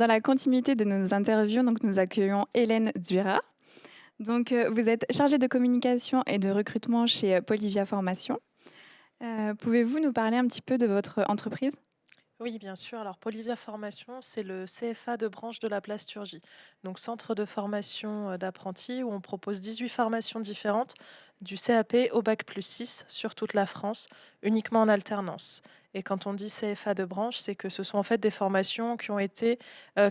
dans la continuité de nos interviews, donc nous accueillons Hélène Duras. Donc, vous êtes chargée de communication et de recrutement chez Polivia Formation. Pouvez-vous nous parler un petit peu de votre entreprise? Oui, bien sûr. Alors, Polivia Formation, c'est le CFA de branche de la plasturgie. Donc, centre de formation d'apprentis où on propose 18 formations différentes, du CAP au bac plus 6 sur toute la France, uniquement en alternance. Et quand on dit CFA de branche, c'est que ce sont en fait des formations qui ont été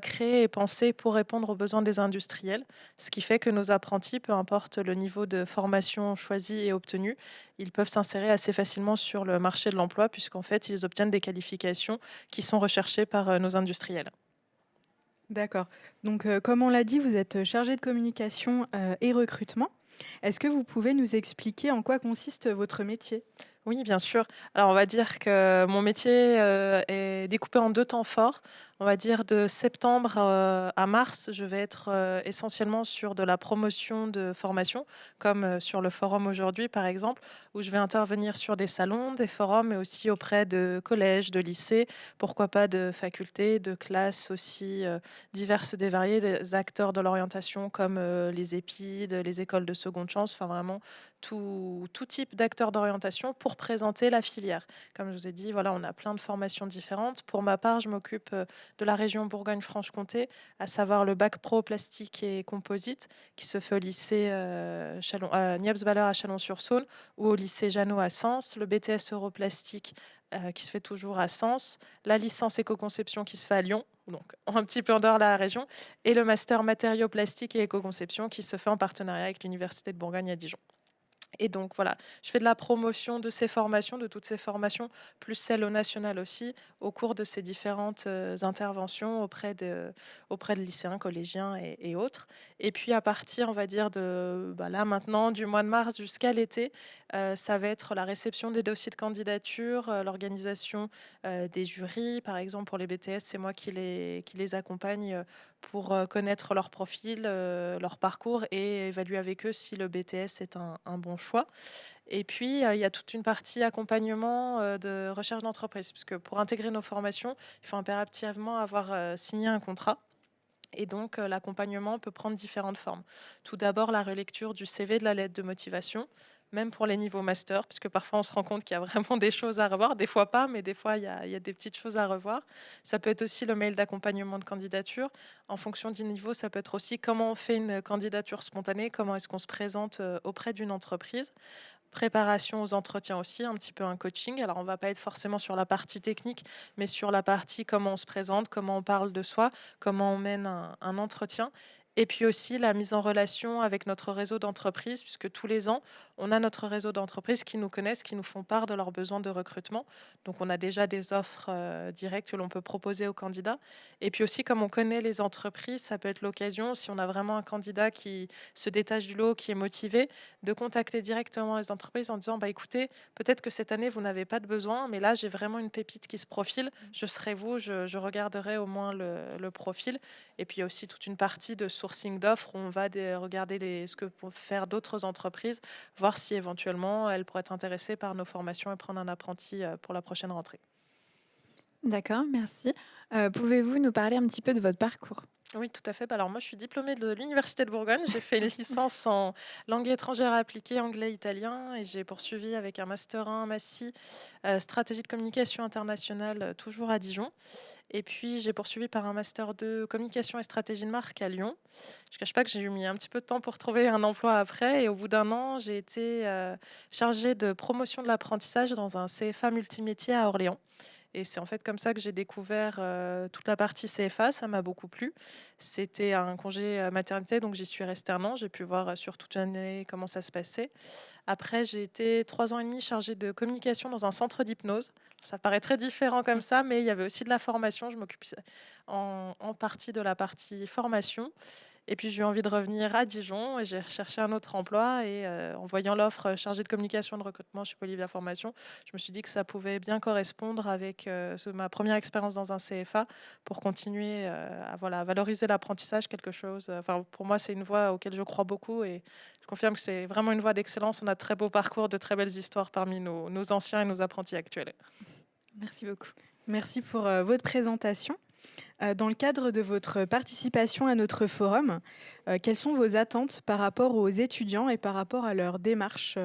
créées et pensées pour répondre aux besoins des industriels, ce qui fait que nos apprentis, peu importe le niveau de formation choisi et obtenu, ils peuvent s'insérer assez facilement sur le marché de l'emploi puisqu'en fait, ils obtiennent des qualifications qui sont recherchés par, nos industriels. D'accord. Donc, comme on l'a dit, vous êtes chargée de communication, et recrutement. Est-ce que vous pouvez nous expliquer en quoi consiste votre métier? Oui, bien sûr. Alors, on va dire que mon métier, est découpé en 2 temps forts. On va dire de septembre, à mars, je vais être, essentiellement sur de la promotion de formation, comme, sur le forum aujourd'hui, par exemple, où je vais intervenir sur des salons, des forums, mais aussi auprès de collèges, de lycées, pourquoi pas de facultés, de classes aussi, diverses et variées, des acteurs de l'orientation comme, les EPID, les écoles de seconde chance, enfin vraiment tout type d'acteurs d'orientation pour présenter la filière. Comme je vous ai dit, voilà, on a plein de formations différentes. Pour ma part, je m'occupe de la région Bourgogne-Franche-Comté, à savoir le bac pro plastique et composite qui se fait au lycée Niepce-Valeur à Chalon-sur-Saône ou au lycée Jeannot à Sens, le BTS Europlastique qui se fait toujours à Sens, la licence éco-conception qui se fait à Lyon, donc un petit peu en dehors de la région, et le master matériaux plastiques et éco-conception qui se fait en partenariat avec l'Université de Bourgogne à Dijon. Et donc voilà, je fais de la promotion de ces formations, de toutes ces formations, plus celles au national aussi, au cours de ces différentes interventions auprès de lycéens, collégiens et autres. Et puis à partir, on va dire, de là maintenant, du mois de mars jusqu'à l'été, ça va être la réception des dossiers de candidature, l'organisation des jurys. Par exemple, pour les BTS, c'est moi qui les accompagne pour connaître leur profil, leur parcours et évaluer avec eux si le BTS est un bon choix. Et puis, il y a toute une partie accompagnement, de recherche d'entreprise, puisque pour intégrer nos formations, il faut impérativement avoir, signé un contrat et donc l'accompagnement peut prendre différentes formes. Tout d'abord, la relecture du CV, de la lettre de motivation, même pour les niveaux master, puisque parfois on se rend compte qu'il y a vraiment des choses à revoir, des fois pas, mais des fois il y a des petites choses à revoir. Ça peut être aussi le mail d'accompagnement de candidature. En fonction du niveau, ça peut être aussi comment on fait une candidature spontanée, comment est-ce qu'on se présente auprès d'une entreprise. Préparation aux entretiens aussi, un petit peu un coaching. Alors, on va pas être forcément sur la partie technique, mais sur la partie comment on se présente, comment on parle de soi, comment on mène un entretien. Et puis aussi la mise en relation avec notre réseau d'entreprises, puisque tous les ans, on a notre réseau d'entreprises qui nous connaissent, qui nous font part de leurs besoins de recrutement. Donc, on a déjà des offres directes que l'on peut proposer aux candidats. Et puis aussi, comme on connaît les entreprises, ça peut être l'occasion, si on a vraiment un candidat qui se détache du lot, qui est motivé, de contacter directement les entreprises en disant bah écoutez, peut-être que cette année vous n'avez pas de besoin, mais là j'ai vraiment une pépite qui se profile. Je serai vous, je regarderai au moins le profil. Et puis il y a aussi toute une partie de sourcing d'offres où on va regarder ce que peuvent faire d'autres entreprises, voir si éventuellement elles pourraient être intéressées par nos formations et prendre un apprenti pour la prochaine rentrée. D'accord, merci. Pouvez-vous nous parler un petit peu de votre parcours? Oui, tout à fait. Bah, alors moi, je suis diplômée de l'université de Bourgogne. J'ai fait une licence en langue étrangère appliquée, anglais, italien, et j'ai poursuivi avec un master 1 Massy, stratégie de communication internationale, toujours à Dijon. Et puis j'ai poursuivi par un master 2 communication et stratégie de marque à Lyon. Je ne cache pas que j'ai eu mis un petit peu de temps pour trouver un emploi après, et au bout d'un an, j'ai été chargée de promotion de l'apprentissage dans un CFA multimétier à Orléans. Et c'est en fait comme ça que j'ai découvert, toute la partie CFA, ça m'a beaucoup plu. C'était un congé, maternité, donc j'y suis restée 1 an. J'ai pu voir, sur toute l'année comment ça se passait. Après, j'ai été 3 ans et demi chargée de communication dans un centre d'hypnose. Ça paraît très différent comme ça, mais il y avait aussi de la formation. Je m'occupais en partie de la partie formation. Et puis j'ai eu envie de revenir à Dijon et j'ai recherché un autre emploi et en voyant l'offre, chargée de communication et de recrutement chez Polivia Formation, je me suis dit que ça pouvait bien correspondre avec, ma première expérience dans un CFA pour continuer, à voilà, valoriser l'apprentissage, quelque chose, enfin pour moi, c'est une voie auquel je crois beaucoup et je confirme que c'est vraiment une voie d'excellence. On a de très beaux parcours, de très belles histoires parmi nos anciens et nos apprentis actuels. Merci beaucoup. Merci pour, votre présentation. Dans le cadre de votre participation à notre forum, quelles sont vos attentes par rapport aux étudiants et par rapport à leur démarche,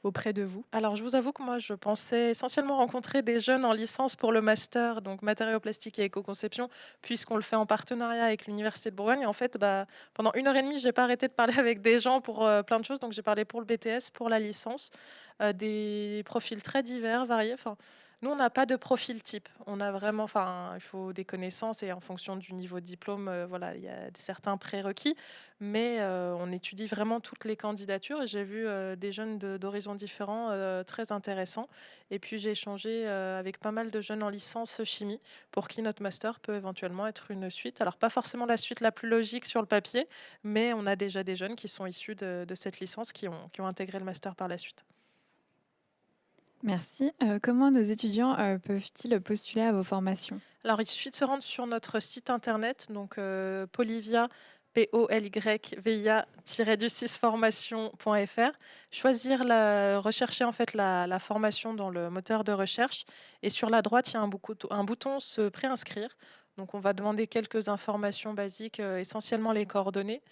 auprès de vous? Alors, je vous avoue que moi, je pensais essentiellement rencontrer des jeunes en licence pour le master, donc matériaux plastiques et éco-conception, puisqu'on le fait en partenariat avec l'Université de Bourgogne. Et en fait, pendant 1 heure et demie, j'ai pas arrêté de parler avec des gens pour plein de choses. Donc, j'ai parlé pour le BTS, pour la licence, des profils très divers, variés. Enfin, nous, on n'a pas de profil type. On a vraiment, enfin, il faut des connaissances et en fonction du niveau de diplôme, voilà, il y a certains prérequis. Mais on étudie vraiment toutes les candidatures et j'ai vu des jeunes d'horizons différents très intéressants. Et puis j'ai échangé avec pas mal de jeunes en licence chimie pour qui notre master peut éventuellement être une suite. Alors pas forcément la suite la plus logique sur le papier, mais on a déjà des jeunes qui sont issus de cette licence qui ont intégré le master par la suite. Merci. Comment nos étudiants peuvent-ils postuler à vos formations? Alors, il suffit de se rendre sur notre site internet, donc Polyvia, POLYVIA-du6formation.fr, choisir rechercher en fait la formation dans le moteur de recherche. Et sur la droite, il y a un bouton se préinscrire. Donc, on va demander quelques informations basiques, essentiellement les coordonnées.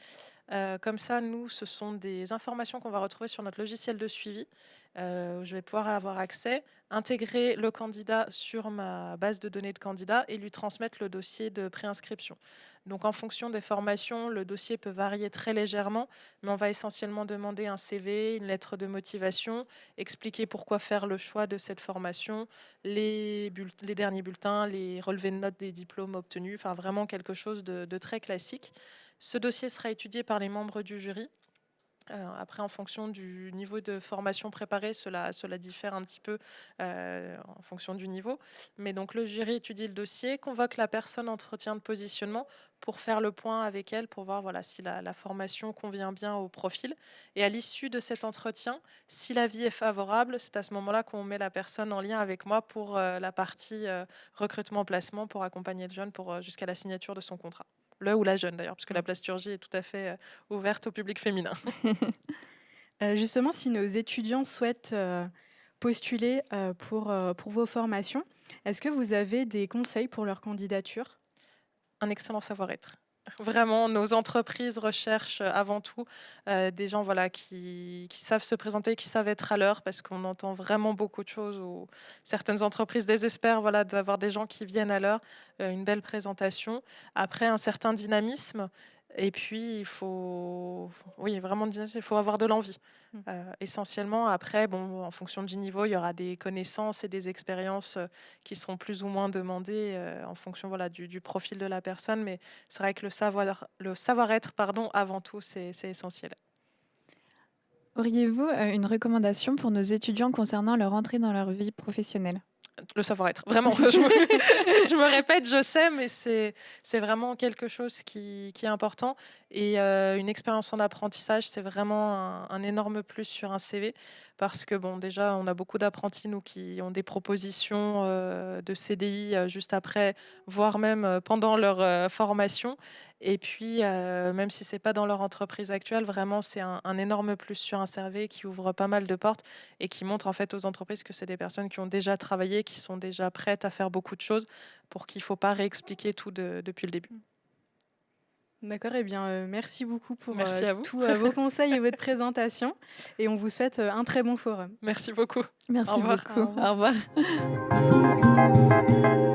Comme ça, nous, ce sont des informations qu'on va retrouver sur notre logiciel de suivi. Où je vais pouvoir avoir accès, intégrer le candidat sur ma base de données de candidats et lui transmettre le dossier de préinscription. Donc, en fonction des formations, le dossier peut varier très légèrement, mais on va essentiellement demander un CV, une lettre de motivation, expliquer pourquoi faire le choix de cette formation, les derniers bulletins, les relevés de notes des diplômes obtenus, enfin vraiment quelque chose de très classique. Ce dossier sera étudié par les membres du jury. Après, en fonction du niveau de formation préparée, cela diffère un petit peu en fonction du niveau. Mais donc, le jury étudie le dossier, convoque la personne en entretien de positionnement pour faire le point avec elle, pour voir voilà, si la formation convient bien au profil. Et à l'issue de cet entretien, si l'avis est favorable, c'est à ce moment-là qu'on met la personne en lien avec moi pour la partie recrutement-placement, pour accompagner le jeune jusqu'à la signature de son contrat. Le ou la jeune d'ailleurs, puisque la plasturgie est tout à fait ouverte au public féminin. Justement, si nos étudiants souhaitent, postuler, pour vos formations, est-ce que vous avez des conseils pour leur candidature? Un excellent savoir-être. Vraiment, nos entreprises recherchent avant tout des gens voilà, qui savent se présenter, qui savent être à l'heure, parce qu'on entend vraiment beaucoup de choses où certaines entreprises désespèrent voilà, d'avoir des gens qui viennent à l'heure, une belle présentation. Après, un certain dynamisme. Et puis, oui, vraiment, il faut avoir de l'envie. Mmh. Essentiellement, après, bon, en fonction du niveau, il y aura des connaissances et des expériences qui seront plus ou moins demandées en fonction voilà, du profil de la personne. Mais c'est vrai que le savoir-être, pardon, avant tout, c'est essentiel. Auriez-vous une recommandation pour nos étudiants concernant leur entrée dans leur vie professionnelle? Le savoir-être, vraiment. Je me répète, je sais, mais c'est vraiment quelque chose qui est important. Et une expérience en apprentissage, c'est vraiment un énorme plus sur un CV. Parce que, bon, déjà, on a beaucoup d'apprentis, nous, qui ont des propositions de CDI juste après, voire même pendant leur formation. Et puis, même si c'est pas dans leur entreprise actuelle, vraiment, c'est un énorme plus sur un CV qui ouvre pas mal de portes et qui montre en fait aux entreprises que c'est des personnes qui ont déjà travaillé, qui sont déjà prêtes à faire beaucoup de choses pour qu'il ne faut pas réexpliquer tout depuis le début. D'accord, eh bien, merci beaucoup pour, Merci à vous. tous, vos conseils et votre présentation et on vous souhaite, un très bon forum. Merci beaucoup. Merci Au revoir. beaucoup. Au revoir. Au revoir.